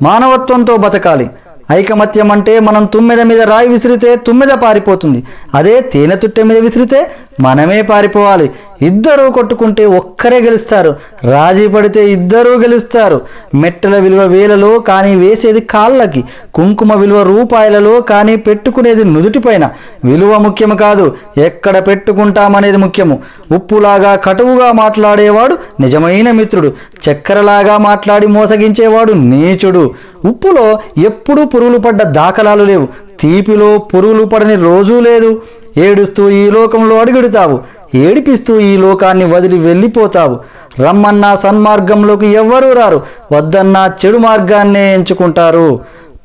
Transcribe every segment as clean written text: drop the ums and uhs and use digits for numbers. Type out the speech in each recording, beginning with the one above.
మానవత్వంతో బతకాలి. ఐకమత్యం అంటే మనం తుమ్మెద మీద రాయి విసిరితే తుమ్మెద పారిపోతుంది, అదే తేనె తుట్టె మీద విసిరితే మనమే పారిపోవాలి. ఇద్దరూ కొట్టుకుంటే ఒక్కరే గెలుస్తారు, రాజీ పడితే ఇద్దరూ గెలుస్తారు. మెట్టెల విలువ వేలలో కానీ వేసేది కాళ్ళకి, కుంకుమ విలువ రూపాయలలో కానీ పెట్టుకునేది నుదుటిపైన. విలువ ముఖ్యము కాదు, ఎక్కడ పెట్టుకుంటామనేది ముఖ్యము. ఉప్పులాగా కటువుగా మాట్లాడేవాడు నిజమైన మిత్రుడు, చక్కెరలాగా మాట్లాడి మోసగించేవాడు నీచుడు. ఉప్పులో ఎప్పుడూ పురుగులు పడ్డ దాఖలాలు లేవు, తీపిలో పురుగులు పడని రోజూ లేదు. ఏడుస్తూ ఈ లోకంలో అడుగుడుతావు, ఏడిపిస్తూ ఈ లోకాన్ని వదిలి వెళ్ళిపోతావు. రమ్మన్నా సన్మార్గంలోకి ఎవ్వరూ రారు, వద్దన్నా చెడు మార్గాన్నే ఎంచుకుంటారు.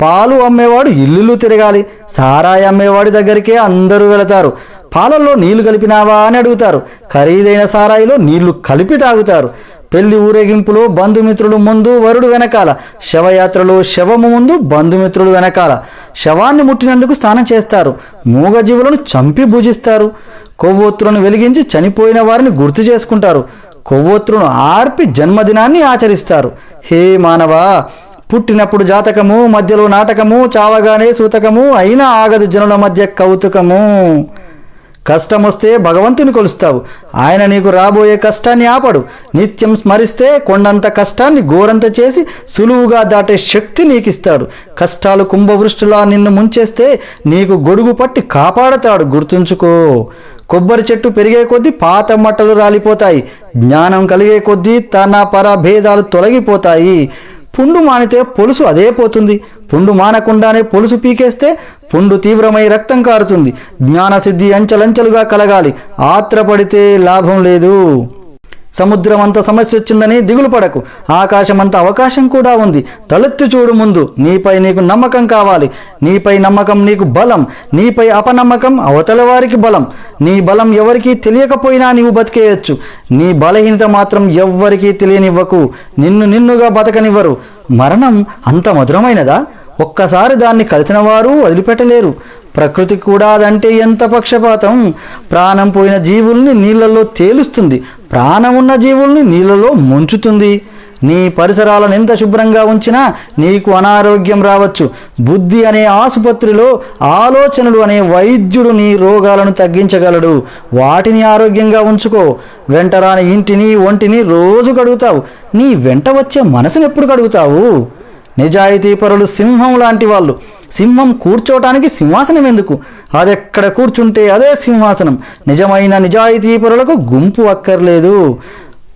పాలు అమ్మేవాడు ఇల్లులు తిరగాలి, సారాయి అమ్మేవాడి దగ్గరికే అందరూ వెళతారు. పాలల్లో నీళ్లు కలిపినావా అని అడుగుతారు, ఖరీదైన సారాయిలో నీళ్లు కలిపి తాగుతారు. పెళ్లి ఊరేగింపులో బంధుమిత్రులు ముందు, వరుడు వెనకాల. శవయాత్రలో శవము ముందు, బంధుమిత్రులు వెనకాల. శవాన్ని ముట్టినందుకు స్నానం చేస్తారు, మూగజీవులను చంపి భుజిస్తారు. కొవ్వొత్తులను వెలిగించి చనిపోయిన వారిని గుర్తు చేసుకుంటారు, కొవ్వొత్తులను ఆర్పి జన్మదినాన్ని ఆచరిస్తారు. హే మానవా, పుట్టినప్పుడు జాతకము, మధ్యలో నాటకము, చావగానే సూతకము, అయినా ఆగదు జనుల మధ్య కౌతుకము. కష్టమొస్తే భగవంతుని కొలుస్తావు, ఆయన నీకు రాబోయే కష్టాన్ని ఆపడు. నిత్యం స్మరిస్తే కొండంత కష్టాన్ని గోరంత చేసి సులువుగా దాటే శక్తి నీకిస్తాడు. కష్టాలు కుంభవృష్టిలా నిన్ను ముంచేస్తే నీకు గొడుగు పట్టి కాపాడతాడు, గుర్తుంచుకో. కొబ్బరి చెట్టు పెరిగే కొద్దీ పాత మట్టలు రాలిపోతాయి, జ్ఞానం కలిగే కొద్దీ తన పర భేదాలు తొలగిపోతాయి. పుండు మానితే పొలుసు అదే పోతుంది, పుండు మానకుండానే పొలుసు పీకేస్తే పుండు తీవ్రమై రక్తం కారుతుంది. జ్ఞానసిద్ధి అంచెలంచెలుగా కలగాలి, ఆత్రపడితే లాభం లేదు. సముద్రం అంత సమస్య వచ్చిందని దిగులు పడకు, ఆకాశమంత అవకాశం కూడా ఉంది. తలెత్తి చూడు ముందు, నీపై నీకు నమ్మకం కావాలి. నీపై నమ్మకం నీకు బలం, నీపై అపనమ్మకం అవతల వారికి బలం. నీ బలం ఎవరికీ తెలియకపోయినా నీవు బతికేయచ్చు, నీ బలహీనత మాత్రం ఎవ్వరికీ తెలియనివ్వకు. నిన్నుగా బతకనివ్వరు. మరణం అంత మధురమైనదా? ఒక్కసారి దాన్ని కలిసిన వారు వదిలిపెట్టలేరు. ప్రకృతి కూడా అదంటే ఎంత పక్షపాతం. ప్రాణం పోయిన జీవుల్ని నీళ్లలో తేలుస్తుంది, ప్రాణం ఉన్న జీవుల్ని నీళ్లలో ముంచుతుంది. నీ పరిసరాలను ఎంత శుభ్రంగా ఉంచినా నీకు అనారోగ్యం రావచ్చు. బుద్ధి అనే ఆసుపత్రిలో ఆలోచనలు అనే వైద్యుడు నీ రోగాలను తగ్గించగలడు. వాటిని ఆరోగ్యంగా ఉంచుకో. వెంటరాని ఇంటిని ఒంటిని రోజు కడుగుతావు, నీ వెంట వచ్చే మనసును ఎప్పుడు కడుగుతావు? నిజాయితీ పరులు సింహం లాంటి వాళ్ళు. సింహం కూర్చోటానికి సింహాసనం ఎందుకు? అదెక్కడ కూర్చుంటే అదే సింహాసనం. నిజమైన నిజాయితీ పరులకు గుంపు అక్కర్లేదు.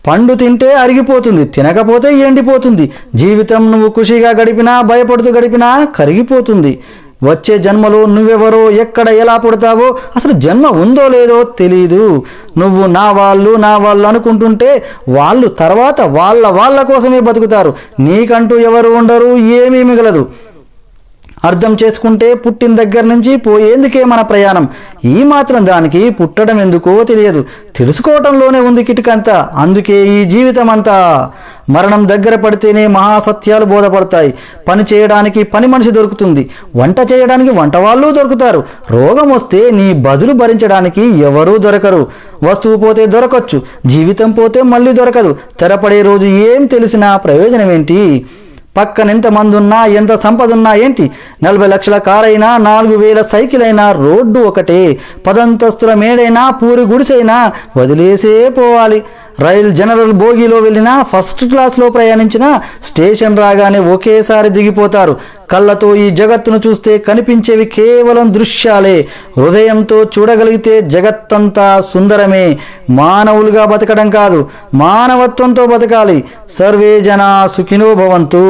పండు తింటే అరిగిపోతుంది, తినకపోతే ఎండిపోతుంది. జీవితం నువ్వు ఖుషిగా గడిపినా, భయపడుతూ గడిపినా కరిగిపోతుంది. వచ్చే జన్మలో నువ్వెవరో, ఎక్కడ, ఎలా పుడతావో, అసలు జన్మ ఉందో లేదో తెలీదు. నువ్వు నా వాళ్ళు అనుకుంటుంటే వాళ్ళు తర్వాత వాళ్ళ కోసమే బతుకుతారు. నీకంటూ ఎవరు ఉండరు, ఏమీ మిగలదు. అర్థం చేసుకుంటే పుట్టిన దగ్గర నుంచి పోయేందుకే మన ప్రయాణం. ఈ మాత్రం దానికి పుట్టడం ఎందుకో తెలియదు, తెలుసుకోవటంలోనే ఉంది కిటికంతా. అందుకే ఈ జీవితం అంతా. మరణం దగ్గర పడితేనే మహాసత్యాలు బోధపడతాయి. పని చేయడానికి పని మనిషి దొరుకుతుంది, వంట చేయడానికి వంట వాళ్ళు దొరుకుతారు. రోగం వస్తే నీ బదులు భరించడానికి ఎవరూ దొరకరు. వస్తువు పోతే దొరకచ్చు, జీవితం పోతే మళ్ళీ దొరకదు. తెరపడే రోజు ఏం తెలిసినా ప్రయోజనం ఏంటి? పక్కన ఎంతమంది ఉన్నా, ఎంత సంపద ఉన్నా ఏంటి? 40 లక్షల కారైనా, 4000 సైకిల్ అయినా రోడ్డు ఒకటే. 10 అంతస్తుల మేడైనా, పూరి గుడిసైనా వదిలేసే పోవాలి. రైలు జనరల్ బోగిలో వెళ్ళినా, ఫస్ట్ క్లాస్లో ప్రయాణించినా స్టేషన్ రాగానే ఒకేసారి దిగిపోతారు. కళ్ళతో ఈ జగత్తును చూస్తే కనిపించేవి కేవలం దృశ్యాలే. హృదయంతో చూడగలిగితే జగత్తంతా సుందరమే. మానవులుగా బతకడం కాదు, మానవత్వంతో బతకాలి. సర్వే జనా సుఖినో భవంతు.